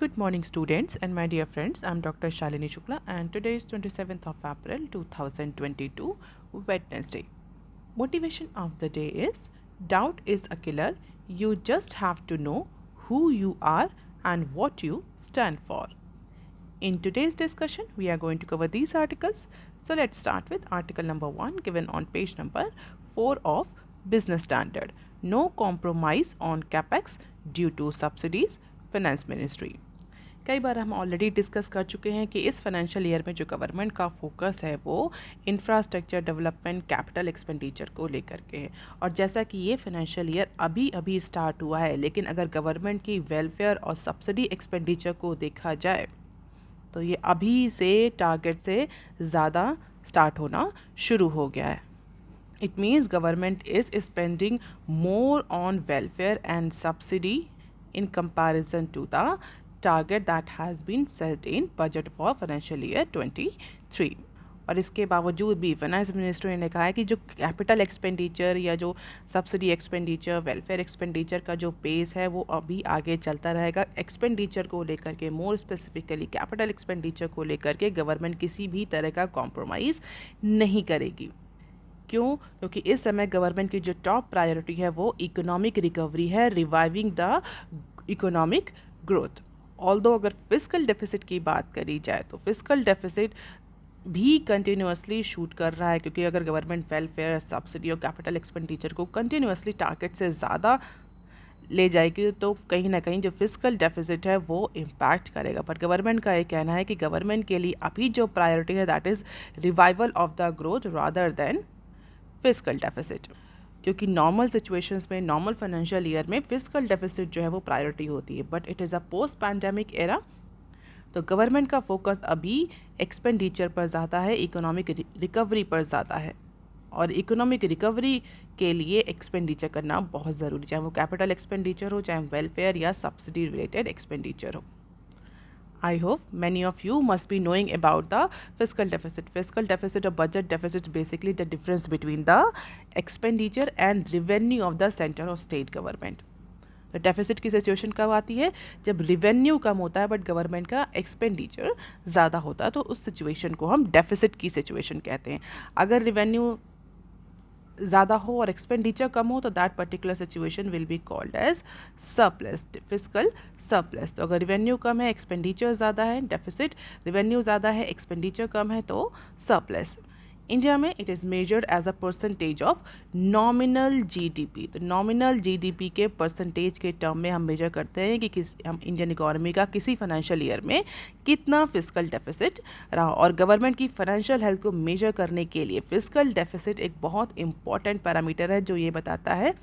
Good morning, students and my dear friends. I'm Dr. Shalini Shukla, and today is 27th of April 2022, Wednesday. Motivation of the day is: doubt is a killer. You just have to know who you are and what you stand for. In today's discussion, we are going to cover these articles. So let's start with article number 1 given on page number 4 of Business Standard. No compromise on capex due to subsidies, Finance Ministry. कई बार हम already discuss कर चुके हैं कि इस financial year में जो government का फोकस है वो इंफ्रास्ट्रक्चर डेवलपमेंट कैपिटल एक्सपेंडिचर को लेकर के है। और जैसा कि ये फाइनेंशियल ईयर अभी अभी स्टार्ट हुआ है, लेकिन अगर गवर्नमेंट की वेलफेयर और सब्सिडी एक्सपेंडिचर को देखा जाए तो ये अभी से टारगेट से ज़्यादा स्टार्ट होना शुरू हो गया है. It means government is spending more on welfare and subsidy in comparison to the target that has been set in budget for financial year 23. और इसके बावजूद भी फाइनेंस मिनिस्ट्री ने कहा है कि जो कैपिटल एक्सपेंडिचर या जो सब्सिडी एक्सपेंडिचर, वेलफेयर एक्सपेंडिचर का जो पेस है वो अभी आगे चलता रहेगा. एक्सपेंडिचर को लेकर के, मोर स्पेसिफिकली कैपिटल एक्सपेंडिचर को लेकर के गवर्नमेंट किसी भी तरह का कॉम्प्रोमाइज़ नहीं करेगी. क्यों? क्योंकि इस समय गवर्नमेंट की जो टॉप प्रायोरिटी है वो इकोनॉमिक रिकवरी है, reviving the economic growth. Although अगर फिस्कल डेफिसिट की बात करी जाए तो फिस्कल डेफिसिट भी कंटिन्यूसली शूट कर रहा है, क्योंकि अगर गवर्नमेंट वेलफेयर, सब्सिडी और कैपिटल एक्सपेंडिचर को कंटिन्यूसली टारगेट से ज़्यादा ले जाएगी तो कहीं ना कहीं जो फिस्कल डेफिसिट है वो इम्पैक्ट करेगा. पर गवर्नमेंट का ये कहना है कि गवर्नमेंट के लिए अभी जो प्रायोरिटी है that is revival of the growth rather than fiscal deficit. क्योंकि नॉर्मल सिचुएशंस में, नॉर्मल फाइनेंशियल ईयर में फिस्कल डेफिसिट जो है वो प्रायोरिटी होती है, but it is a post pandemic era. तो गवर्नमेंट का फोकस अभी एक्सपेंडिचर पर ज़्यादा है, इकोनॉमिक रिकवरी पर ज़्यादा है. और इकोनॉमिक रिकवरी के लिए एक्सपेंडिचर करना बहुत ज़रूरी, चाहे वो कैपिटल एक्सपेंडिचर हो, चाहे वेलफेयर या सब्सिडी रिलेटेड एक्सपेंडिचर हो. I hope many of you must be knowing about the fiscal deficit. Fiscal deficit or budget deficit is basically the difference between the expenditure and revenue of the center or state government. तो deficit की situation कब आती है? जब revenue कम होता है but government का expenditure ज़्यादा होता है, तो उस सिचुएशन को हम डेफिसिट की सिचुएशन कहते हैं. अगर रिवेन्यू ज़्यादा हो और एक्सपेंडिचर कम हो तो that particular situation will be called as surplus, fiscal surplus. तो अगर रिवेन्यू कम है, एक्सपेंडिचर ज़्यादा है, डेफिसिट. रिवेन्यू ज़्यादा है, एक्सपेंडिचर कम है तो सरप्लस. इंडिया में it is measured as a percentage of nominal GDP. तो नॉमिनल जीडीपी के परसेंटेज के टर्म में हम मेजर करते हैं कि हम इंडियन इकोनॉमी का किसी फाइनेंशियल ईयर में कितना फिस्कल डेफिसिट रहा. और गवर्नमेंट की फाइनेंशियल हेल्थ को मेजर करने के लिए फिस्कल डेफिसिट एक बहुत इंपॉर्टेंट पैरामीटर है जो ये बताता है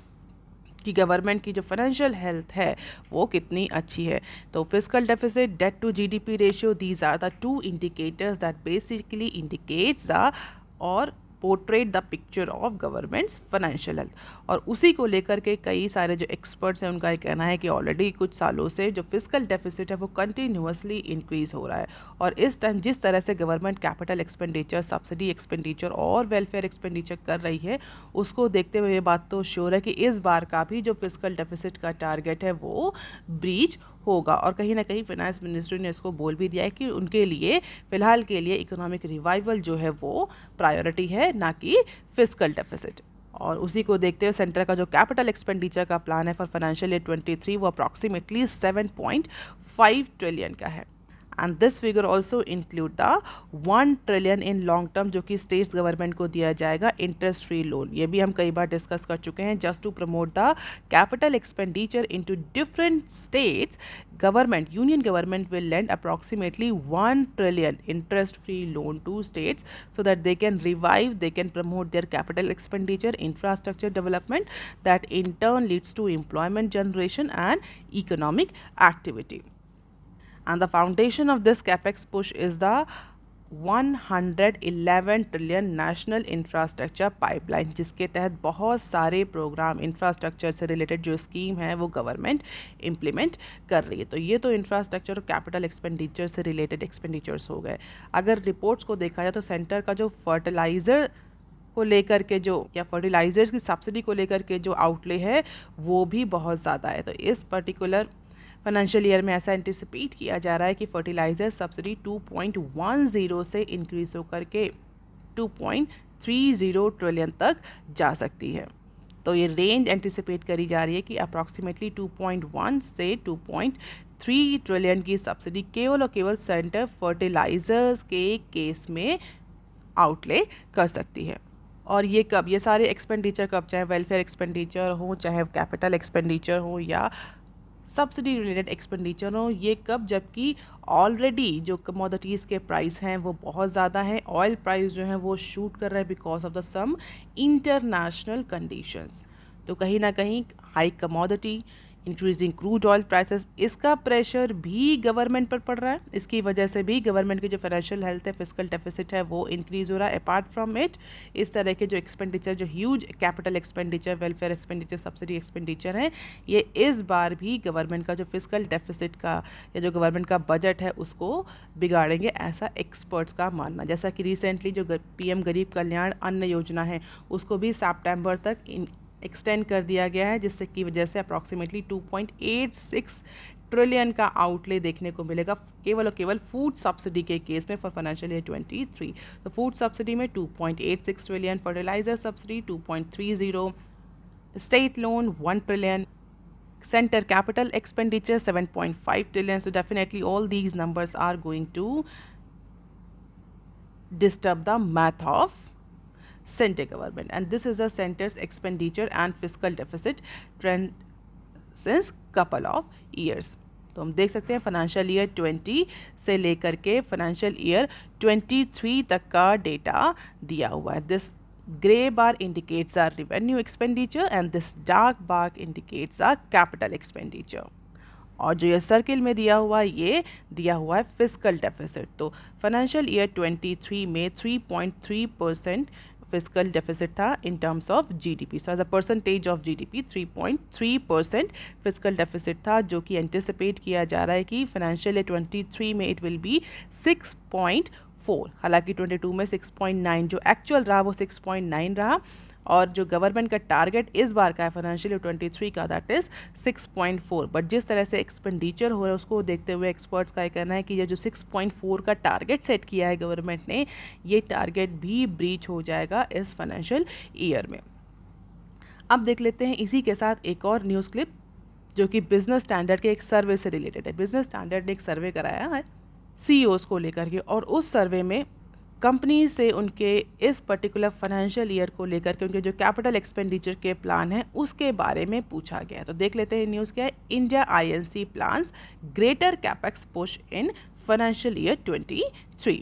कि गवर्नमेंट की जो फाइनेंशियल हेल्थ है वो कितनी अच्छी है. तो fiscal deficit, debt to GDP ratio, these are the two indicators that basically indicates the or portrait the picture of governments financial health. और उसी को लेकर के कई सारे जो एक्सपर्ट्स हैं उनका ये कहना है कि ऑलरेडी कुछ सालों से जो फिस्कल डेफिसिट है वो कंटिन्यूसली इंक्रीज़ हो रहा है. और इस टाइम जिस तरह से government capital expenditure, subsidy expenditure और वेलफेयर एक्सपेंडिचर कर रही है, उसको देखते हुए ये बात तो श्योर है कि इस बार का भी जो फिस्कल डेफिसिट का टारगेट है वो ब्रीच होगा. और कहीं ना कहीं फाइनेंस मिनिस्ट्री ने इसको बोल भी दिया है कि उनके लिए फ़िलहाल के लिए इकोनॉमिक रिवाइवल जो है वो प्रायोरिटी है, ना कि फिस्कल डेफिसिट. और उसी को देखते हुए सेंटर का जो कैपिटल एक्सपेंडिचर का प्लान है फॉर फाइनेंशियल ईयर 23 वो अप्रॉक्सीमेटली 7.5 ट्रिलियन का है. And this figure also include the 1 trillion in long term जो कि स्टेट्स गवर्नमेंट को दिया जाएगा इंटरेस्ट फ्री लोन. ये भी हम कई बार डिस्कस कर चुके हैं. Just to promote the capital expenditure into different states, government, union government will lend approximately 1 trillion interest free loan to states so that they can revive, they can promote their capital expenditure, infrastructure development that in turn leads to employment generation and economic activity. And the foundation of this capex push is the 111 trillion national infrastructure pipeline, जिसके तहत बहुत सारे programme infrastructure से related जो scheme है वो government implement कर रही है. तो ये तो इंफ्रास्ट्रक्चर और कैपिटल एक्सपेंडिचर से रिलेटेड एक्सपेंडिचर्स हो गए. अगर रिपोर्ट्स को देखा जाए तो सेंटर का जो फर्टिलाइज़र को लेकर के जो या फर्टिलाइज़र्स की सब्सिडी को लेकर के जो आउटले है वो भी बहुत ज़्यादा है. तो इस पर्टिकुलर फाइनेंशियल ईयर में ऐसा एंटिसिपेट किया जा रहा है कि फर्टिलाइज़र सब्सिडी 2.10 से इंक्रीज होकर के 2.30 ट्रिलियन तक जा सकती है। तो ये रेंज एंटिसिपेट करी जा रही है कि अप्रॉक्सीमेटली 2.1 से 2.3 ट्रिलियन की सब्सिडी केवल और केवल सेंटर फर्टिलाइजर्स के केस में आउटले कर सकती है। और ये कब, ये सारे एक्सपेंडिचर कब, चाहे वेलफेयर एक्सपेंडिचर हो, चाहे कैपिटल एक्सपेंडिचर हो या सब्सिडी रिलेटेड एक्सपेंडिचर हो, ये कब, जबकि ऑलरेडी जो कमोडिटीज़ के प्राइस हैं वो बहुत ज़्यादा हैं, ऑयल प्राइस जो है वो शूट कर रहा है because of the some international conditions. तो कहीं ना कहीं high commodity, increasing crude oil prices, इसका प्रेशर भी गवर्नमेंट पर पड़ रहा है। इसकी वजह से भी गवर्नमेंट की जो फाइनेंशियल हेल्थ है, फिजिकल डेफिसिट है, वो इंक्रीज हो रहा है। अपार्ट फ्रॉम इट, इस तरह के जो एक्सपेंडिचर, जो huge capital expenditure, welfare expenditure, subsidy expenditure हैं, ये इस बार भी गवर्नमेंट का जो फिजिकल डेफिसिट का या जो गवर्नमेंट का बजट है उसको बिगाड़ेंगे, ऐसा एक्सपर्ट्स का मानना। जैसा कि रिसेंटली जो PM गरीब कल्याण अन्न योजना है उसको भी सितंबर तक एक्सटेंड कर दिया गया है, जिससे की वजह से अप्रॉक्सीमेटली 2.86 ट्रिलियन का आउटले देखने को मिलेगा केवल और केवल फूड सब्सिडी के केस में फॉर फाइनेंशियल ईयर 23। तो फूड सब्सिडी में 2.86 trillion, fertiliser subsidy 2.30, state loan 1 trillion, center capital expenditure 7.5 trillion. So definitely all these numbers are going to disturb the math of center government, and this is the center's expenditure and fiscal deficit trend since couple of years. तो हम देख सकते हैं financial year 20 से लेकर के financial year 23 तक का डेटा दिया हुआ है। This grey bar indicates our revenue expenditure and this dark bar indicates our capital expenditure. और जो ये सर्किल में दिया हुआ है ये दिया हुआ है फिजिकल डेफिसिट। तो फाइनेंशियल ईयर 23 में 3.3% फिजिकल डेफिसिट था in terms of GDP. So as a percentage of GDP 3.3% physical deficit था, जो कि एंटिसिपेट किया जा रहा है कि फाइनेंशियल ईयर 23 में इट विल बी 6.4। हालांकि 22 में 6.9 जो एक्चुअल रहा वो 6.9 रहा, और जो गवर्नमेंट का टारगेट इस बार का है फाइनेंशियल ईयर 23 का दैट इज़ 6.4। बट जिस तरह से एक्सपेंडिचर हो रहा है उसको देखते हुए एक्सपर्ट्स का ये कहना है कि ये जो 6.4 का टारगेट सेट किया है गवर्नमेंट ने, ये टारगेट भी ब्रीच हो जाएगा इस फाइनेंशियल ईयर में। अब देख लेते हैं इसी के साथ एक और न्यूज़ क्लिप जो कि बिजनेस स्टैंडर्ड के एक सर्वे से रिलेटेड है। बिजनेस स्टैंडर्ड ने एक सर्वे कराया है CEOs को लेकर के, और उस सर्वे में कंपनी से उनके इस पर्टिकुलर फाइनेंशियल ईयर को लेकर के उनके जो कैपिटल एक्सपेंडिचर के प्लान हैं उसके बारे में पूछा गया। तो देख लेते हैं न्यूज़ क्या है। India INC plans greater capex push in financial year 23।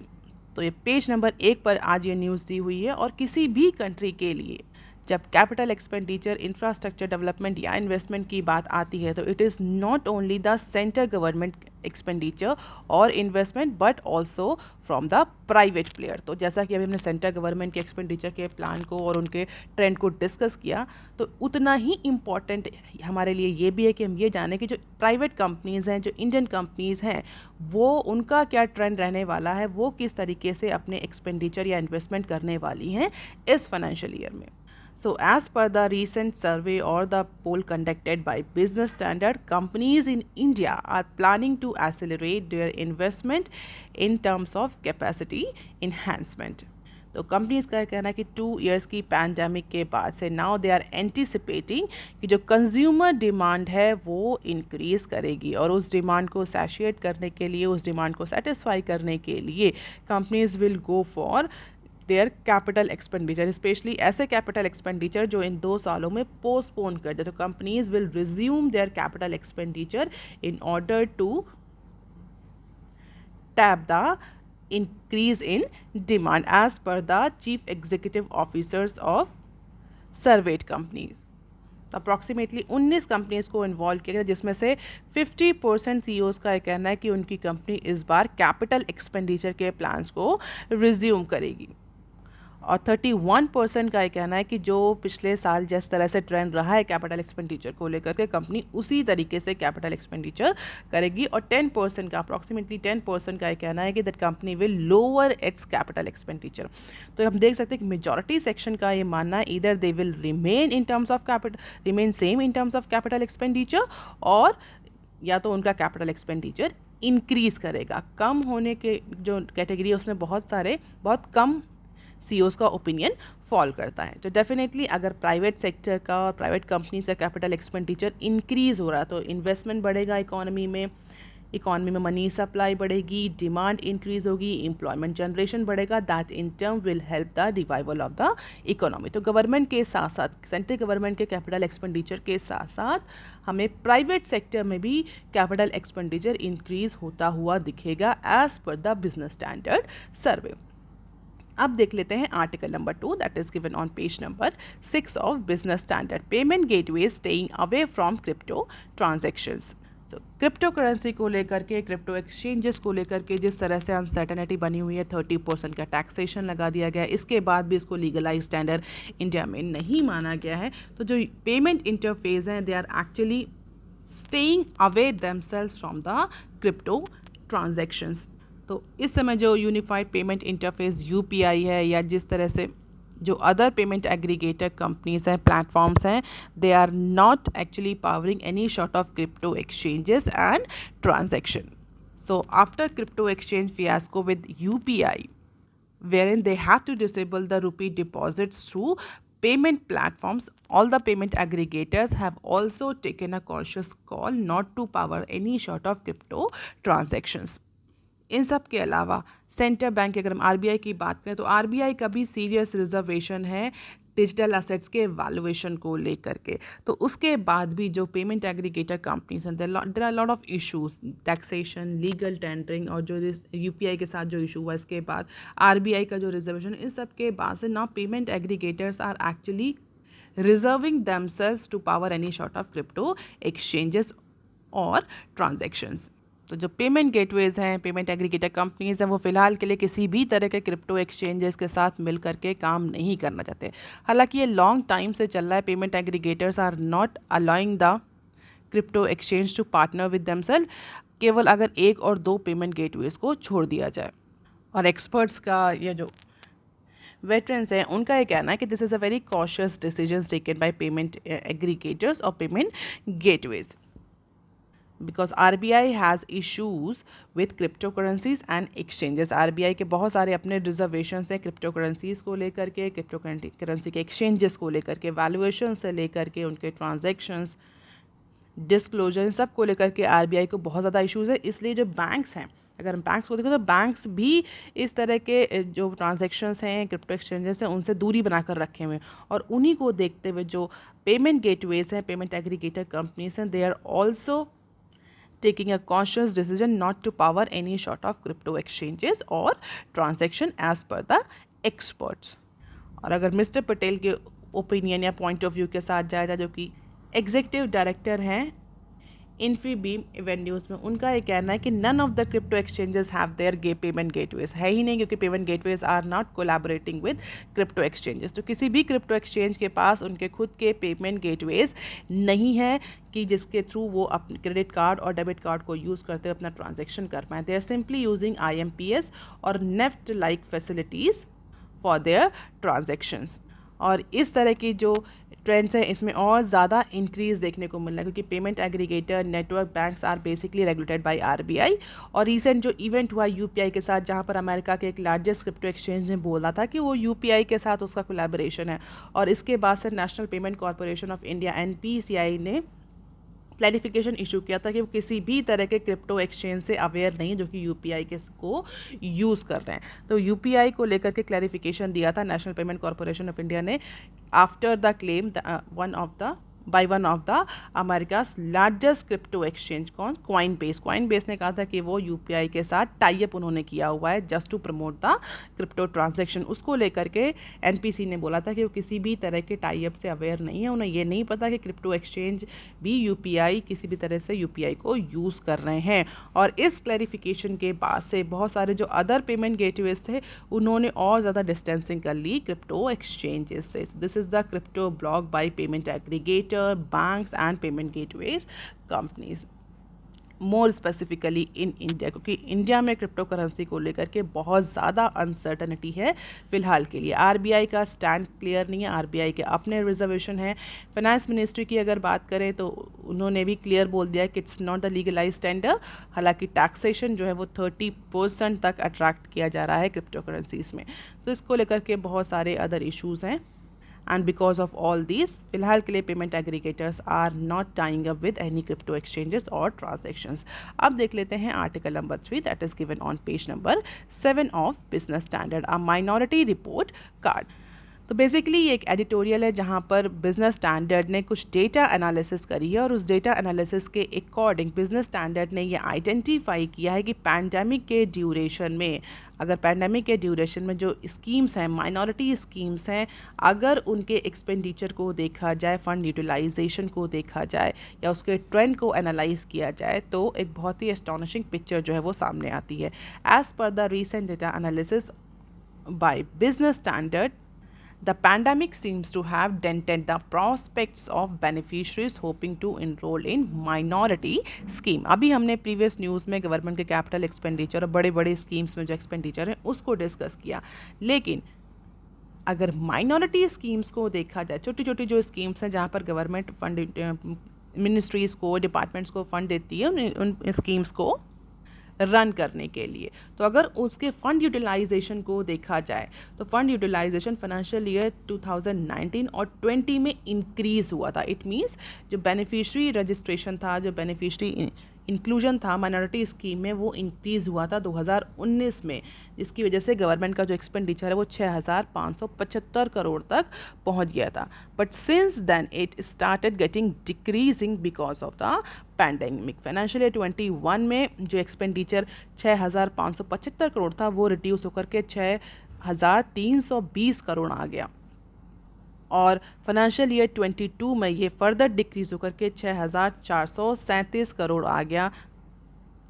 तो ये पेज नंबर 1 पर आज ये न्यूज़ दी हुई है। और किसी भी कंट्री के लिए जब कैपिटल एक्सपेंडिचर, इंफ्रास्ट्रक्चर डेवलपमेंट या इन्वेस्टमेंट की बात आती है तो it is not only the centre government expenditure or investment but also from the private player. तो जैसा कि अभी हमने सेंटर गवर्नमेंट के एक्सपेंडिचर के प्लान को और उनके ट्रेंड को डिस्कस किया, तो उतना ही इम्पॉर्टेंट हमारे लिए ये भी है कि हम ये जानें कि जो प्राइवेट कंपनीज़ हैं, जो इंडियन कंपनीज़ हैं, वो उनका क्या ट्रेंड रहने वाला है, वो किस तरीके से अपने एक्सपेंडिचर या इन्वेस्टमेंट करने वाली हैं इस फाइनेंशियल ईयर में। So as per the recent survey or the poll conducted by Business Standard, companies in India are planning to accelerate their investment in terms of capacity enhancement. तो companies का कहना है कि 2 years की pandemic के बाद से नाउ दे आर एंटिसिपेटिंग कि जो कंज्यूमर डिमांड है वो इंक्रीज़ करेगी, और उस डिमांड को सैटिस्फाइड करने के लिए, उस डिमांड को सेटिस्फाई करने के लिए companies will go for their capital expenditure, specially ऐसे कैपिटल एक्सपेंडिचर जो इन 2 सालों में पोस्टपोन कर दे। तो companies will resume their capital expenditure in order to tap the increase in demand as per the chief executive officers of surveyed companies. Approximately 19 companies को involve किया गया, जिसमें से 50% CEOs का ये कहना है कि उनकी कंपनी इस बार कैपिटल एक्सपेंडिचर के प्लान्स को रिज्यूम करेगी, और 31% का ये कहना है कि जो पिछले साल जिस तरह से ट्रेंड रहा है कैपिटल एक्सपेंडिचर को लेकर के कंपनी उसी तरीके से कैपिटल एक्सपेंडिचर करेगी, और 10% का अप्रॉक्सीमेटली 10% का ये कहना है कि that company will lower it's capital expenditure. तो हम देख सकते हैं कि मेजॉरिटी सेक्शन का ये मानना है either they will remain in terms of capital remain same in terms of capital expenditure, और या तो उनका कैपिटल एक्सपेंडिचर इंक्रीज करेगा। कम होने के जो कैटेगरी है उसमें बहुत कम सीईओज का ओपिनियन फॉल करता है। तो डेफिनेटली अगर प्राइवेट सेक्टर का और प्राइवेट कंपनीज का कैपिटल एक्सपेंडिचर इंक्रीज हो रहा है तो इन्वेस्टमेंट बढ़ेगा इकोनॉमी में मनी सप्लाई बढ़ेगी, डिमांड इंक्रीज होगी, एम्प्लॉयमेंट जनरेशन बढ़ेगा, that in term will help the revival of the economy. तो गवर्नमेंट के साथ साथ सेंट्रल गवर्नमेंट के कैपिटल एक्सपेंडिचर के साथ साथ हमें प्राइवेट सेक्टर में भी कैपिटल एक्सपेंडिचर इंक्रीज होता हुआ दिखेगा as per the business standard सर्वे। अब देख लेते हैं article number 2 that is given on page number 6 of Business standard, payment gateway staying away from crypto transactions. तो क्रिप्टो करेंसी को लेकर के, क्रिप्टो एक्सचेंजेस को लेकर के जिस तरह से अनसर्टेनिटी बनी हुई है, 30% का टैक्सेशन लगा दिया गया है, इसके बाद भी इसको लीगलाइज टेंडर इंडिया में नहीं माना गया है। तो जो पेमेंट इंटरफेस हैं they are actually staying away themselves from the crypto transactions. तो इस समय जो यूनिफाइड पेमेंट इंटरफेस यूपीआई है या जिस तरह से जो अदर पेमेंट एग्रीगेटर कंपनीज हैं, प्लेटफॉर्म्स हैं, they are not actually powering any sort of crypto exchanges and transaction. So after crypto exchange fiasco with UPI, wherein they had to disable the rupee deposits through payment platforms, all the payment aggregators have also taken a conscious call not to power any sort of crypto transactions. इन सब के अलावा central bank की अगर हम RBI की बात करें तो आरबीआई का भी सीरियस रिजर्वेशन है डिजिटल असेट्स के वैल्यूएशन को लेकर के। तो उसके बाद भी जो पेमेंट एग्रीगेटर कंपनीज हैं there are lot of issues, taxation, legal tendering, और जो यूपीआई के साथ जो इशू हुआ इसके बाद आरबीआई का जो रिजर्वेशन, इन सब के बाद से now payment aggregators are actually reserving themselves to power any sort of crypto exchanges और ट्रांजैक्शंस। तो जो पेमेंट गेटवेज हैं, पेमेंट एग्रीगेटर कंपनीज हैं, वो फिलहाल के लिए किसी भी तरह के क्रिप्टो एक्सचेंजेस के साथ मिल करके काम नहीं करना चाहते। हालांकि ये लॉन्ग टाइम से चल रहा है, payment aggregators are not allowing the crypto exchange to partner with themselves, केवल अगर एक और दो पेमेंट गेटवेज को छोड़ दिया जाए। और एक्सपर्ट्स का, ये जो वेटरन्स हैं, उनका ये कहना है कि this is a very cautious decision taken by payment aggregators और payment gateways, because RBI has issues with crypto currencies and exchanges. RBI के बहुत सारे अपने रिजर्वेशंस हैं क्रिप्टो करेंसीज़ को लेकर के, क्रिप्टो करेंसी के एक्सचेंजेस को लेकर के, वैल्यूएशन से लेकर के उनके ट्रांजैक्शंस, डिस्क्लोजर, सब को लेकर के RBI को बहुत ज़्यादा इशूज़ है। इसलिए जो बैंक्स हैं, अगर हम बैंक्स को देखें तो बैंक्स भी इस तरह के जो ट्रांजैक्शंस हैं, क्रिप्टो एक्सचेंजेस हैं, उनसे दूरी बनाकर रखे हुए हैं। और उन्हीं को देखते हुए जो पेमेंट गेटवेज हैं, पेमेंट एग्रीगेटर कंपनीज हैं, they are also taking a conscious decision not to power any sort of crypto exchanges or transaction as per the experts। और अगर मिस्टर पटेल के ओपिनियन या पॉइंट ऑफ व्यू के साथ जाए जो कि एग्जीक्यूटिव डायरेक्टर हैं इन्फीबीम एवेन्यूज़ में, उनका ये कहना है कि none of the crypto exchanges have their payment gateways, है ही नहीं, क्योंकि payment gateways are not collaborating with crypto exchanges. तो किसी भी क्रिप्टो एक्सचेंज के पास उनके खुद के पेमेंट गेटवेज नहीं है कि जिसके थ्रू वो अपने क्रेडिट कार्ड और डेबिट कार्ड को यूज़ करते हुए अपना ट्रांजेक्शन कर पाएँ। They are simply using IMPS और NEFT like facilities for their transactions. और इस तरह की जो ट्रेंड्स हैं इसमें और ज़्यादा इंक्रीज़ देखने को मिल रहा है, क्योंकि payment aggregator network banks are basically regulated by RBI। और रिसेंट जो इवेंट हुआ UPI के साथ, जहां पर अमेरिका के एक लार्जेस्ट क्रिप्टो एक्सचेंज ने बोला था कि वो UPI के साथ उसका कोलैबोरेशन है, और इसके बाद से national payment corporation of India NPCI ने क्लैरिफिकेशन इशू किया था कि वो किसी भी तरह के क्रिप्टो एक्सचेंज से अवेयर नहीं जो कि UPI के को यूज़ कर रहे हैं। तो UPI को लेकर के क्लैरिफिकेशन दिया था national payment corporation of India ने after the claim one of the America's largest crypto exchange Coinbase ने कहा था कि वो UPI के साथ टाई अप उन्होंने किया हुआ है just to promote the crypto transaction. उसको लेकर के NPC ने बोला था कि वो किसी भी तरह के टाई अप से अवेयर नहीं है, उन्हें ये नहीं पता कि क्रिप्टो एक्सचेंज भी UPI किसी भी तरह से UPI को यूज़ कर रहे हैं। और इस क्लैरिफिकेशन के बाद से बहुत सारे जो अदर पेमेंट गेटवेज थे उन्होंने और ज़्यादा डिस्टेंसिंग कर ली क्रिप्टो एक्सचेंजेस से। This is the crypto block by payment aggregator, banks and payment gateways companies। More specifically in India, क्योंकि इंडिया में क्रिप्टो करेंसी को लेकर के बहुत ज़्यादा अनसर्टनिटी है फ़िलहाल के लिए। आरबीआई का स्टैंड क्लियर नहीं है, आरबीआई के अपने रिजर्वेशन है। फाइनेंस मिनिस्ट्री की अगर बात करें तो उन्होंने भी क्लियर बोल दिया कि it's not the legalize tender. हालांकि टैक्सेशन जो है वो 30% तक अट्रैक्ट किया जा रहा है क्रिप्टो करेंसीज में, तो इसको लेकर के बहुत सारे अदर इश्यूज़ हैं। And because of all these, फिलहाल के लिए payment aggregators are not tying up with any crypto exchanges और ट्रांजेक्शंस। अब देख लेते हैं article number 3 that is given on page number 7 of Business Standard, a minority report card. तो बेसिकली ये एक एडिटोरियल है जहाँ पर बिजनेस स्टैंडर्ड ने कुछ डेटा एनालिसिस करी है और उस डेटा एनालिसिस के अकॉर्डिंग बिजनेस स्टैंडर्ड ने ये आइडेंटिफाई किया है कि पैंडेमिक के ड्यूरेशन में, अगर पैंडेमिक के ड्यूरेशन में जो स्कीम्स हैं, माइनॉरिटी स्कीम्स हैं, अगर उनके एक्सपेंडिचर को देखा जाए, फंड यूटिलाइजेशन को देखा जाए या उसके ट्रेंड को एनालाइज किया जाए, तो एक बहुत ही एस्टॉनिशिंग पिक्चर जो है वो सामने आती है। As per the recent data analysis by Business Standard, the pandemic seems to have dented the prospects of beneficiaries hoping to enroll in minority scheme। अभी हमने प्रीवियस न्यूज़ में गवर्नमेंट के कैपिटल एक्सपेंडिचर और बड़े बड़े स्कीम्स में जो एक्सपेंडिचर है उसको डिस्कस किया, लेकिन अगर माइनॉरिटी स्कीम्स को देखा जाए, छोटी छोटी जो स्कीम्स हैं जहाँ पर गवर्नमेंट फंड मिनिस्ट्रीज़ को, डिपार्टमेंट्स को फंड देती है उन स्कीम्स को रन करने के लिए, तो अगर उसके फ़ंड यूटिलाइजेशन को देखा जाए तो फ़ंड यूटिलाइजेशन फाइनेंशियल ईयर 2019 और 20 में इंक्रीज़ हुआ था। इट मीन्स जो बेनिफिशरी रजिस्ट्रेशन था, जो बेनिफिशरी इंक्लूजन था माइनॉरिटी स्कीम में, वो इंक्रीज़ हुआ था 2019 में, जिसकी वजह से गवर्नमेंट का जो एक्सपेंडिचर है वो 6,575 करोड़ तक पहुंच गया था। But since then it started getting decreasing because of the pandemic. Financial year 21 में जो एक्सपेंडिचर 6,575 करोड़ था वो रिड्यूस होकर के 6,320 करोड़ आ गया, और फाइनेंशियल ईयर 22 में ये फर्दर डिक्रीज होकर के 6,437 करोड़ आ गया,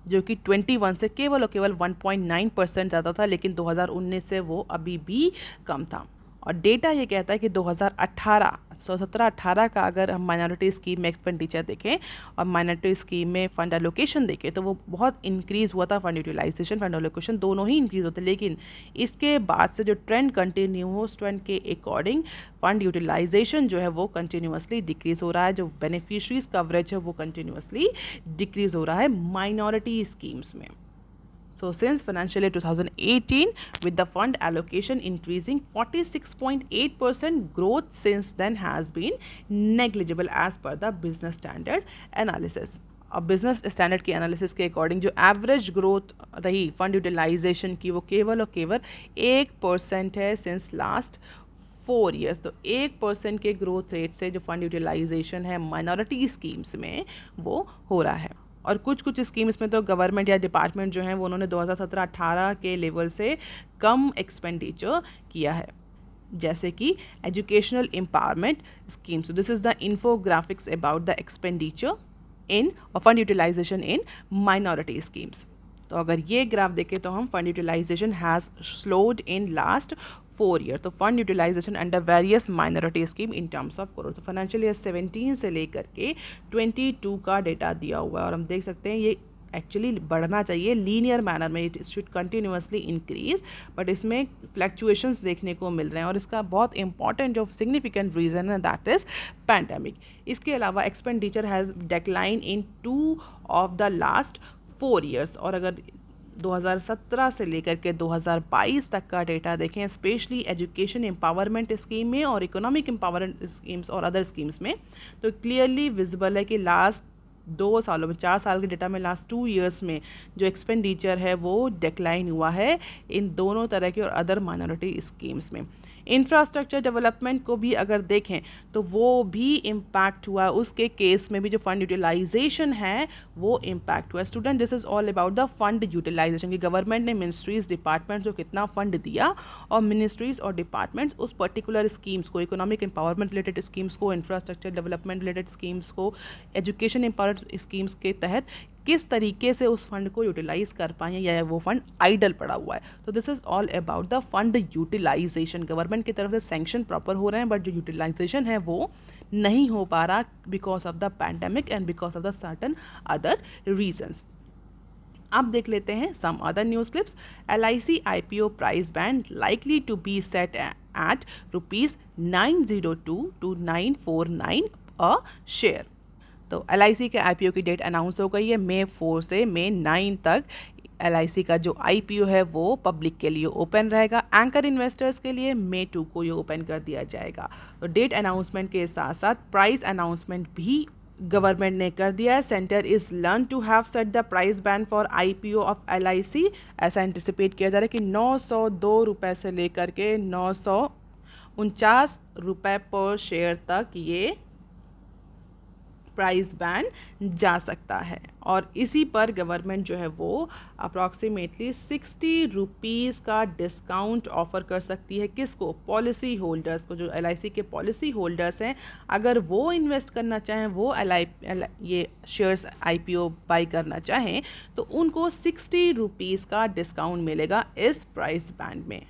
जो कि 21 से केवल और केवल 1.9% ज़्यादा था, लेकिन 2019 से वो अभी भी कम था। और डेटा ये कहता है कि 2017-18 का अगर हम माइनॉरिटी स्कीम में एक्सपेंडिचर देखें और माइनॉरिटी स्कीम में फ़ंड एलोकेशन देखें तो वो बहुत इंक्रीज़ हुआ था। फ़ंड यूटिलाइजेशन, फ़ंड एलोकेशन दोनों ही इंक्रीज़ होते, लेकिन इसके बाद से जो ट्रेंड कंटिन्यू हो, उस ट्रेंड के अकॉर्डिंग फ़ंड यूटिलाइजेशन जो है वो कंटिन्यूसली डिक्रीज़ हो रहा है, जो बेनिफिशरीज कवरेज है वो कंटिन्यूसली डिक्रीज़ हो रहा है माइनॉरिटी स्कीम्स में। So since financial year 2018, with the fund allocation increasing 46.8%, growth since then has been negligible as per the business standard analysis। अब बिजनेस स्टैंडर्ड की एनालिसिस के अकॉर्डिंग जो एवरेज ग्रोथ रही fund utilisation की वो केवल और केवल 1% है सिंस लास्ट 4 ईयर्स। तो 1% के ग्रोथ रेट से जो फंड यूटिलाइजेशन है माइनॉरिटी स्कीम्स में वो हो रहा है। और कुछ कुछ स्कीम्स में तो गवर्नमेंट या डिपार्टमेंट जो हैं वो उन्होंने 2017-18 के लेवल से कम एक्सपेंडिचर किया है, जैसे कि educational empowerment scheme. So this is the infographics about the expenditure in और fund utilization in minority schemes. तो अगर ये ग्राफ देखें तो हम fund utilization has slowed in last 4 year. तो fund utilization under various minority scheme in terms of crore. तो financial year 17 से लेकर के 22 का डेटा दिया हुआ है और हम देख सकते हैं ये एक्चुअली बढ़ना चाहिए लीनियर मैनर में, it should continuously increase, but इसमें फ्लैक्चुएशंस देखने को मिल रहे हैं और इसका बहुत इंपॉर्टेंट जो सिग्निफिकेंट रीज़न है दैट इज़ पैंडेमिक। इसके अलावा expenditure has decline in 2 of the last 4 years. और अगर 2017 से लेकर के 2022 तक का डेटा देखें, स्पेशली एजुकेशन एम्पावरमेंट स्कीम में और इकोनॉमिक एम्पावरमेंट स्कीम्स और अदर स्कीम्स में, तो क्लियरली विजिबल है कि लास्ट 2 सालों में, 4 साल के डेटा में, लास्ट 2 ईयर्स में जो एक्सपेंडिचर है वो डिक्लाइन हुआ है इन दोनों तरह के और अदर माइनॉरिटी स्कीम्स में। इंफ्रास्ट्रक्चर डेवलपमेंट को भी अगर देखें तो वो भी इम्पैक्ट हुआ है, उसके केस में भी जो फंड यूटिलाइजेशन है वो इम्पैक्ट हुआ है। Student, this is all about the fund utilization कि गवर्नमेंट ने मिनिस्ट्रीज डिपार्टमेंट्स को कितना फंड दिया और मिनिस्ट्रीज और डिपार्टमेंट्स उस पर्टिकुलर स्कीम्स को, इकोनॉमिक एम्पावरमेंट रिलेटेड स्कीम्स को, इंफ्रास्ट्रक्चर डेवलपमेंट रिलेटेड स्कीम्स को, एजुकेशन एम्पावरमेंट स्कीम्स के तहत किस तरीके से उस फंड को यूटिलाइज कर पाएँ या वो फंड आइडल पड़ा हुआ है। तो this is all about the fund utilization. Government की तरफ से सैंक्शन प्रॉपर हो रहे हैं बट जो यूटिलाइजेशन है वो नहीं हो पा रहा because of the pandemic and because of the certain other reasons. अब देख लेते हैं some other news clips. LIC IPO price band likely to be set at ₹902 to 949 a share. तो LIC के IPO की डेट अनाउंस हो गई है May 4 से May 9 तक। LIC का जो IPO है वो पब्लिक के लिए ओपन रहेगा। एंकर इन्वेस्टर्स के लिए May 2 को ये ओपन कर दिया जाएगा। तो डेट अनाउंसमेंट के साथ साथ प्राइस अनाउंसमेंट भी गवर्नमेंट ने कर दिया है। Centre is learn to have set the price band for IPO of LIC। ऐसा एंटिसिपेट किया जा रहा है कि 902 रुपये से लेकर के 949 रुपये पर शेयर तक ये प्राइस बैंड जा सकता है और इसी पर गवर्नमेंट जो है वो अप्रॉक्सीमेटली 60 रुपीज़ का डिस्काउंट ऑफर कर सकती है। किसको? पॉलिसी होल्डर्स को। जो LIC के पॉलिसी होल्डर्स हैं अगर वो इन्वेस्ट करना चाहें, वो ये शेयर्स IPO बाई करना चाहें तो उनको 60 रुपीज़ का डिस्काउंट मिलेगा इस प्राइस बैंड में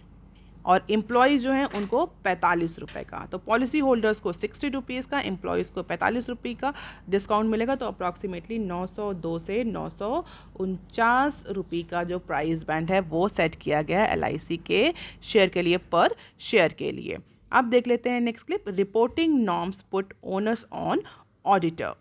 और एम्प्लॉयज़ जो हैं उनको 45 रुपये का। तो पॉलिसी होल्डर्स को 60 रुपीज़ का, एम्प्लॉयज़ को 45 रुपये का डिस्काउंट मिलेगा। तो अप्रॉक्सीमेटली 902 से 949 रुपये का जो प्राइस बैंड है वो सेट किया गया है LIC के शेयर के लिए, पर शेयर के लिए। अब देख लेते हैं next clip. Reporting norms put onus on auditor.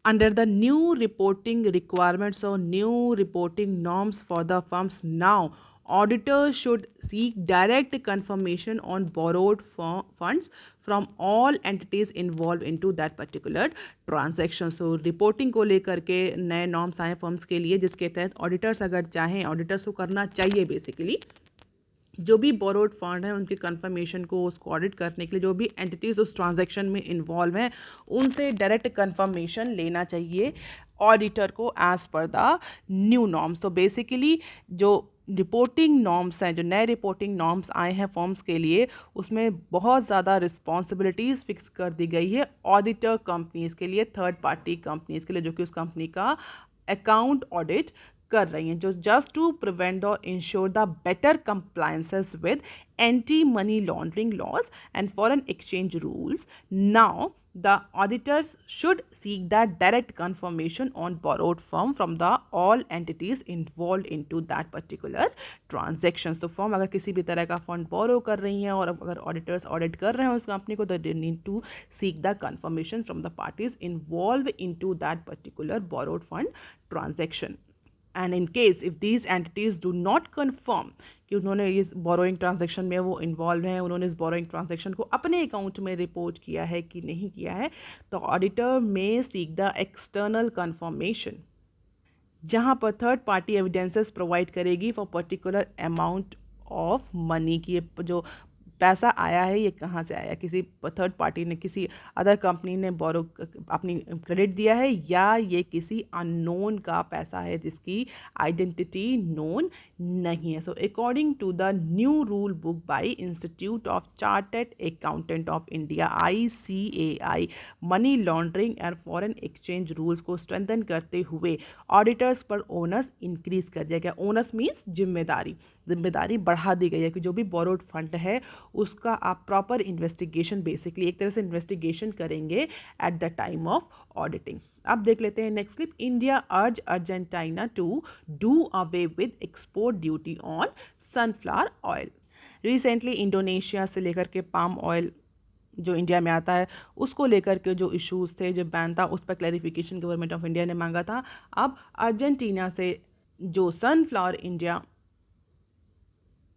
Under the new reporting requirements or new reporting norms for the firms now, auditors should seek direct confirmation on borrowed funds from all entities involved into that particular transaction. So reporting को लेकर के नए norms आए firms के लिए जिसके तहत auditors अगर चाहें, auditors को करना चाहिए बेसिकली जो भी बोरोड फंड है उनकी कंफर्मेशन को उसको ऑडिट करने के लिए जो भी एंटिटीज़ उस ट्रांजैक्शन में इन्वॉल्व हैं उनसे डायरेक्ट कंफर्मेशन लेना चाहिए ऑडिटर को as per the new norms. तो बेसिकली जो रिपोर्टिंग नॉर्म्स हैं, जो नए रिपोर्टिंग नॉर्म्स आए हैं फर्म्स के लिए, उसमें बहुत ज़्यादा रिस्पॉन्सिबिलिटीज़ फिक्स कर दी गई है ऑडिटर कंपनीज़ के लिए, थर्ड पार्टी कंपनीज़ के लिए जो कि उस कंपनी का अकाउंट ऑडिट कर रही हैं, जो जस्ट टू प्रिवेंट और ensure the better compliances with anti money laundering laws and foreign exchange rules. Now the auditors should seek that direct confirmation on borrowed firm from the all entities involved into that particular transactions। तो firm अगर किसी भी तरह का fund बोरो कर रही हैं और अगर ऑडिटर्स ऑडिट कर रहे हैं उस कंपनी को तो they need to seek the confirmation from the parties involved into that particular borrowed fund transaction। And in case if these entities do not confirm कि उन्होंने इस बोरोइंग ट्रांजैक्शन में वो इन्वॉल्व हैं, उन्होंने इस बोरोइंग ट्रांजैक्शन को अपने अकाउंट में रिपोर्ट किया है कि नहीं किया है, तो ऑडिटर में सीक द एक्सटर्नल कन्फर्मेशन जहाँ पर थर्ड पार्टी एविडेंसेस प्रोवाइड करेगी for particular amount of money की जो पैसा आया है ये कहाँ से आया, किसी थर्ड पार्टी ने, किसी अदर कंपनी ने बोरो अपनी क्रेडिट दिया है या ये किसी अननोन का पैसा है जिसकी आइडेंटिटी नोन नहीं है। So according to the new rule book by institute of chartered accountant of India ICAI, money laundering and foreign exchange rules को स्ट्रेंथन करते हुए ऑडिटर्स पर ओनस इंक्रीज कर दिया गया। ओनस मीन्स जिम्मेदारी बढ़ा दी गई है कि जो भी बोरोड फंड है उसका आप प्रॉपर इन्वेस्टिगेशन, बेसिकली एक तरह से इन्वेस्टिगेशन करेंगे at the time of auditing. अब देख लेते हैं next clip. India urge Argentina to do away with export duty on sunflower oil. Recently Indonesia से लेकर के पाम ऑयल जो इंडिया में आता है उसको लेकर के जो इश्यूज़ थे, जो बैन था, उस पर क्लैरिफिकेशन गवर्नमेंट ऑफ इंडिया ने मांगा था। अब अर्जेंटीना से जो सनफ्लावर इंडिया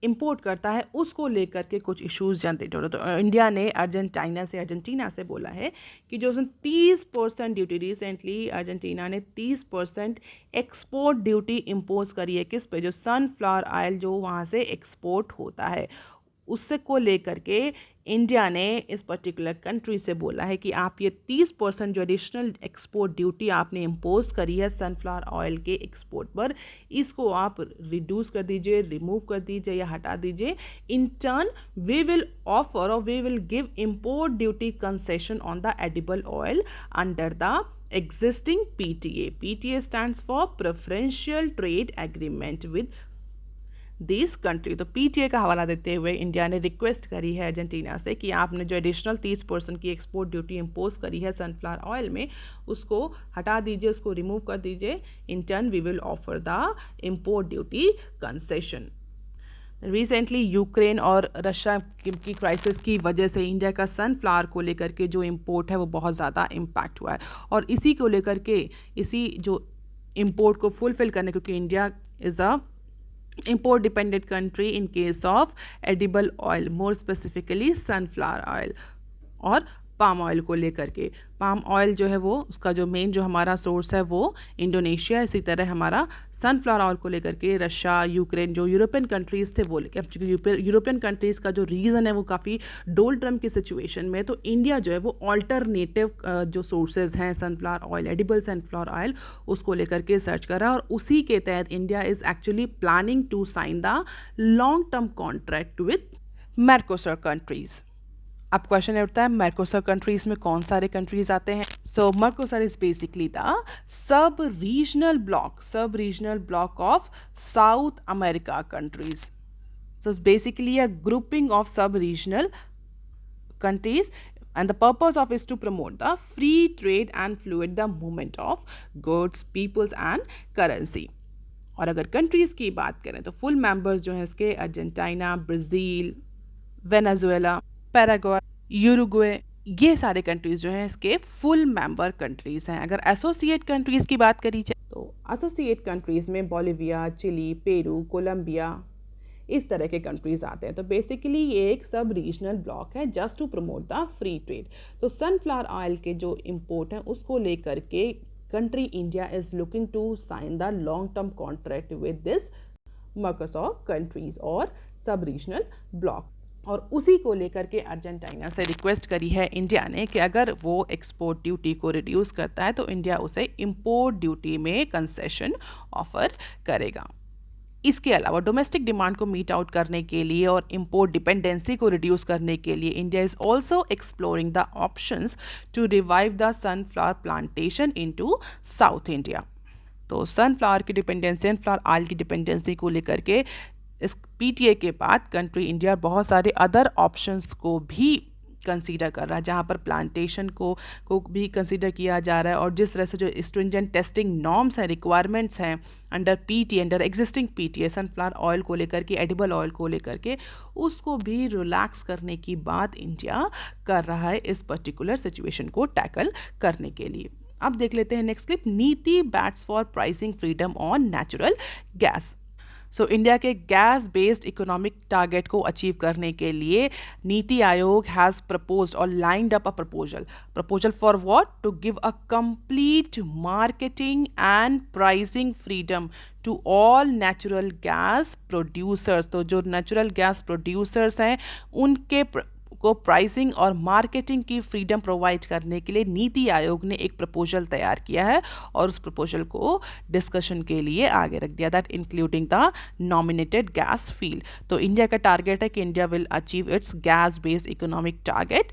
इंपोर्ट करता है उसको लेकर के कुछ इश्यूज जनरेट हो रहे। तो इंडिया ने अर्जेंटीना से बोला है कि जो 30% ड्यूटी, रिसेंटली अर्जेंटीना ने 30% एक्सपोर्ट ड्यूटी इम्पोज करी है किस पे, जो सनफ्लावर ऑयल जो वहाँ से एक्सपोर्ट होता है उससे को लेकर के इंडिया ने इस पर्टिकुलर कंट्री से बोला है कि आप ये 30% जो एडिशनल एक्सपोर्ट ड्यूटी आपने इम्पोज करी है सनफ्लावर ऑयल के एक्सपोर्ट पर, इसको आप रिड्यूस कर दीजिए, रिमूव कर दीजिए या हटा दीजिए। In turn we will offer और we will give import duty concession on the edible oil under the existing PTA. PTA stands for Preferential Trade Agreement with this country. तो पीटीए का हवाला देते हुए इंडिया ने रिक्वेस्ट करी है Argentina से कि आपने जो एडिशनल 30% की एक्सपोर्ट ड्यूटी इम्पोज करी है सनफ्लावर ऑयल में, उसको हटा दीजिए, उसको रिमूव कर दीजिए। In turn we will offer the import duty concession. Recently Ukraine और रशिया की क्राइसिस की वजह से इंडिया का सनफ्लावर को लेकर के जो इम्पोर्ट है वो बहुत ज़्यादा इम्पैक्ट हुआ है, और इसी को लेकर के इसी जो इम्पोर्ट को फुलफिल करने, क्योंकि India is a import dependent country in case of edible oil, more specifically sunflower oil और पाम ऑयल को लेकर के। पाम ऑयल जो है वो उसका जो मेन जो हमारा सोर्स है वो इंडोनेशिया, इसी तरह हमारा सनफ्लावर ऑयल को लेकर के रशिया, यूक्रेन, जो यूरोपियन कंट्रीज़ थे वो लेके। अब चूँकि यूरोपियन कंट्रीज़ का जो रीज़न है वो काफ़ी डोलड्रम की सिचुएशन में, तो इंडिया जो है वो ऑल्टरनेटिव जो सोर्सेज हैं sunflower oil, edible sunflower oil, उसको लेकर के सर्च कर रहा है, और उसी के तहत India is actually planning to sign the long term contract with Mercosur countries. अब क्वेश्चन उठता है मैर्कोसर कंट्रीज़ में कौन सारे कंट्रीज़ आते हैं। So Mercosur is basically the sub regional bloc of South America countries. So it's basically a grouping of sub regional countries, and the purpose of is to promote the free trade and fluid the movement of goods, peoples and currency। और अगर countries की बात करें तो full members जो हैं इसके Argentina, Brazil, Venezuela, Paraguay, Uruguay, ये सारे कंट्रीज़ जो हैं इसके फुल मेंबर कंट्रीज़ हैं। अगर एसोसिएट कंट्रीज़ की बात करी जाए तो एसोसिएट कंट्रीज़ में बोलिविया, चिली, पेरू, कोलंबिया, इस तरह के कंट्रीज़ आते हैं। तो बेसिकली ये एक सब रीजनल ब्लॉक है just to promote the free trade. तो सनफ्लावर ऑयल के जो इम्पोर्ट हैं उसको लेकर के country India is looking to sign the long term contract with this Mercosur countries और सब रीजनल ब्लॉक। और उसी को लेकर के अर्जेंटीना से रिक्वेस्ट करी है इंडिया ने कि अगर वो एक्सपोर्ट ड्यूटी को रिड्यूस करता है तो इंडिया उसे इम्पोर्ट ड्यूटी में कंसेशन ऑफर करेगा। इसके अलावा डोमेस्टिक डिमांड को मीट आउट करने के लिए और इम्पोर्ट डिपेंडेंसी को रिड्यूस करने के लिए India is also exploring the options to revive the sunflower plantation into South India. तो सनफ्लावर की डिपेंडेंसी, सनफ्लावर ऑयल की डिपेंडेंसी को लेकर के इस पीटीए के बाद कंट्री इंडिया बहुत सारे अदर ऑप्शंस को भी कंसीडर कर रहा है, जहाँ पर प्लांटेशन को भी कंसीडर किया जा रहा है, और जिस तरह से जो स्ट्रिंजेंट टेस्टिंग नॉर्म्स हैं, रिक्वायरमेंट्स हैं under PTA, under existing PTA sunflower oil को लेकर के, एडिबल ऑयल को लेकर के, उसको भी रिलैक्स करने की बात इंडिया कर रहा है इस पर्टिकुलर सिचुएशन को टैकल करने के लिए। अब देख लेते हैं next clip. NITI bats for pricing freedom on natural gas. So India के गैस बेस्ड इकोनॉमिक टारगेट को अचीव करने के लिए नीति आयोग हैज़ प्रपोज्ड और lined up a proposal for what? To give a complete marketing and pricing freedom to all natural gas producers. तो जो natural gas producers हैं उनके को प्राइसिंग और मार्केटिंग की फ्रीडम प्रोवाइड करने के लिए नीति आयोग ने एक प्रपोजल तैयार किया है, और उस प्रपोजल को डिस्कशन के लिए आगे रख दिया, that including the nominated gas field. तो इंडिया का टारगेट है कि India will achieve it's gas based economic target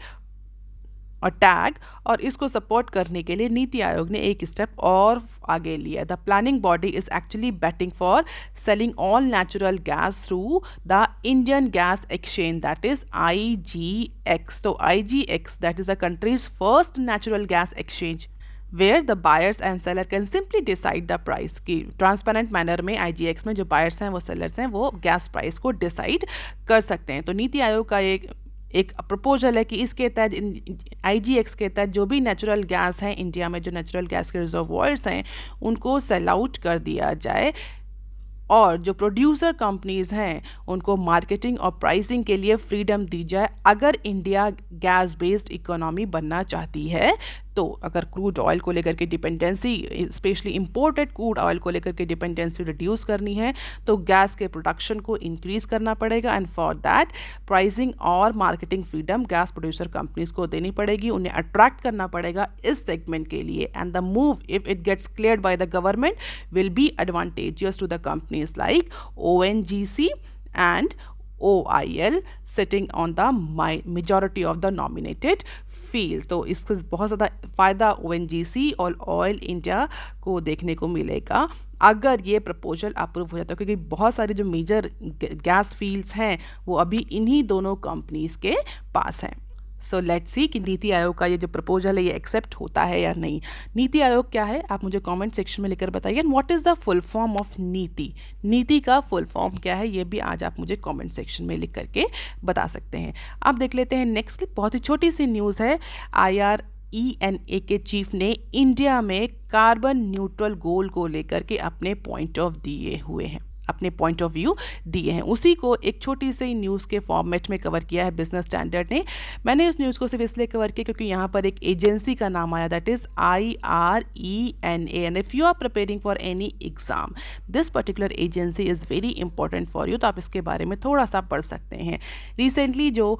और टैग, और इसको सपोर्ट करने के लिए नीति आयोग ने एक स्टेप और आगे लिया। The planning body is actually batting for selling all natural gas through the Indian gas exchange, that is IGX। तो IGX that is a countries first natural gas exchange where the buyers and seller can simply decide the price। की transparent manner में IGX में जो buyers हैं वो sellers हैं वो gas price को डिसाइड कर सकते हैं। तो नीति आयोग का एक प्रपोजल है कि इसके तहत IGX के तहत जो भी नेचुरल गैस हैं इंडिया में, जो नेचुरल गैस के रिजर्वॉयर्स हैं, उनको सेल आउट कर दिया जाए, और जो प्रोड्यूसर कंपनीज़ हैं उनको मार्केटिंग और प्राइसिंग के लिए फ्रीडम दी जाए अगर इंडिया गैस बेस्ड इकोनॉमी बनना चाहती है। तो अगर क्रूड ऑयल को लेकर के dependency, specially imported crude oil को लेकर के डिपेंडेंसी रिड्यूस करनी है तो गैस के प्रोडक्शन को इंक्रीज़ करना पड़ेगा, एंड फॉर दैट प्राइसिंग और marketing freedom gas producer companies को देनी पड़ेगी, उन्हें अट्रैक्ट करना पड़ेगा इस सेगमेंट के लिए। And the move if it gets cleared by the government will be advantageous to the companies like ONGC and OIL sitting on the majority of the nominated fields, तो इसका बहुत ज़्यादा फ़ायदा ONGC और ऑयल इंडिया को देखने को मिलेगा अगर ये प्रपोजल अप्रूव हो जाता है, क्योंकि बहुत सारे जो मेजर गैस फील्ड्स हैं वो अभी इन्हीं दोनों कंपनीज़ के पास हैं। सो लेट्स सी कि नीति आयोग का ये जो प्रपोजल है ये एक्सेप्ट होता है या नहीं। नीति आयोग क्या है, आप मुझे कमेंट सेक्शन में लिखकर बताइए। And what is the full form of नीति, नीति का फुल फॉर्म क्या है, ये भी आज आप मुझे कमेंट सेक्शन में लिख करके बता सकते हैं। अब देख लेते हैं नेक्स्ट क्लिप, बहुत ही छोटी सी न्यूज़ है। IRENA के चीफ ने इंडिया में कार्बन न्यूट्रल गोल को लेकर के अपने पॉइंट ऑफ व्यू दिए हैं। उसी को एक छोटी सी न्यूज़ के फॉर्मेट में कवर किया है बिजनेस स्टैंडर्ड ने। मैंने इस न्यूज़ को सिर्फ इसलिए कवर किया क्योंकि यहाँ पर एक एजेंसी का नाम आया, that is IRENA। And if you are preparing for any exam, this particular agency is very important for you, तो आप इसके बारे में थोड़ा सा पढ़ सकते हैं। रिसेंटली जो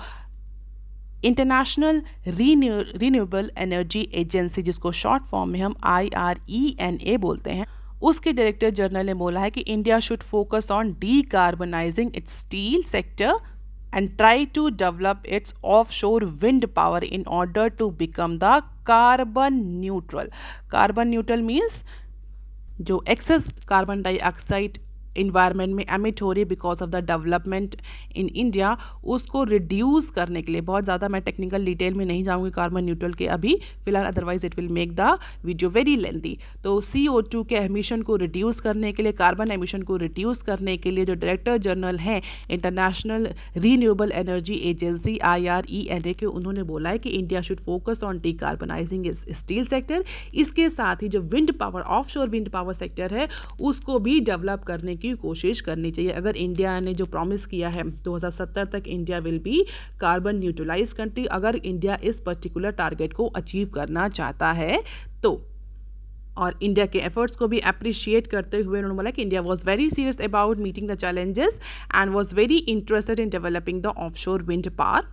इंटरनेशनल रीन्यूएबल एनर्जी एजेंसी, जिसको शॉर्ट फॉर्म में हम IRENA बोलते हैं, उसके डायरेक्टर जनरल ने बोला है कि India should focus on decarbonising its steel sector and try to develop its offshore wind power in order to become the carbon neutral. Carbon neutral means जो एक्सेस कार्बन डाइऑक्साइड इन्वायरमेंट में emit हो रही है because of the development in India, उसको reduce करने के लिए, बहुत ज़्यादा मैं टेक्निकल डिटेल में नहीं जाऊँगी कार्बन न्यूट्रल के अभी फिलहाल, otherwise it will make the video very lengthy. तो CO2 के एमिशन को रिड्यूस करने के लिए, कार्बन एमिशन को रिड्यूस करने के लिए जो डायरेक्टर जनरल हैं international renewable energy agency IRENA के, उन्होंने बोला है कि इंडिया शुड फोकस ऑन डीकार्बनाइजिंग इस स्टील सेक्टर। इसके साथ ही जो wind power, offshore wind power sector है, उसको भी डेवलप करने की कोशिश करनी चाहिए। अगर इंडिया ने जो प्रॉमिस किया है 2070 तक India will be carbon neutralize country, अगर इंडिया इस पर्टिकुलर टारगेट को अचीव करना चाहता है तो, और इंडिया के एफर्ट्स को भी अप्रिशिएट करते हुए उन्होंने बोला कि India was very serious about meeting the challenges and was very interested in developing the offshore wind power.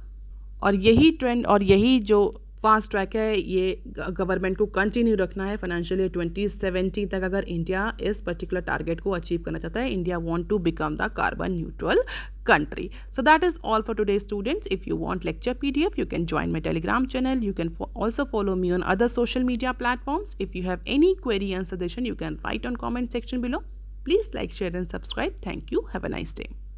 और यही ट्रेंड और यही जो फास्ट ट्रैक है ये गवर्नमेंट को कंटिन्यू रखना है फाइनेंशियल ईयर 2070 तक, अगर इंडिया इस पर्टिकुलर टारगेट को अचीव करना चाहता है। India want to become the carbon neutral country. So that is all for today, students. If you want lecture PDF, you can join my Telegram channel. You can also follow me on other social media platforms. If you have any query and suggestion, you can write on comment section below. Please like, share and subscribe. Thank you. Have a nice day.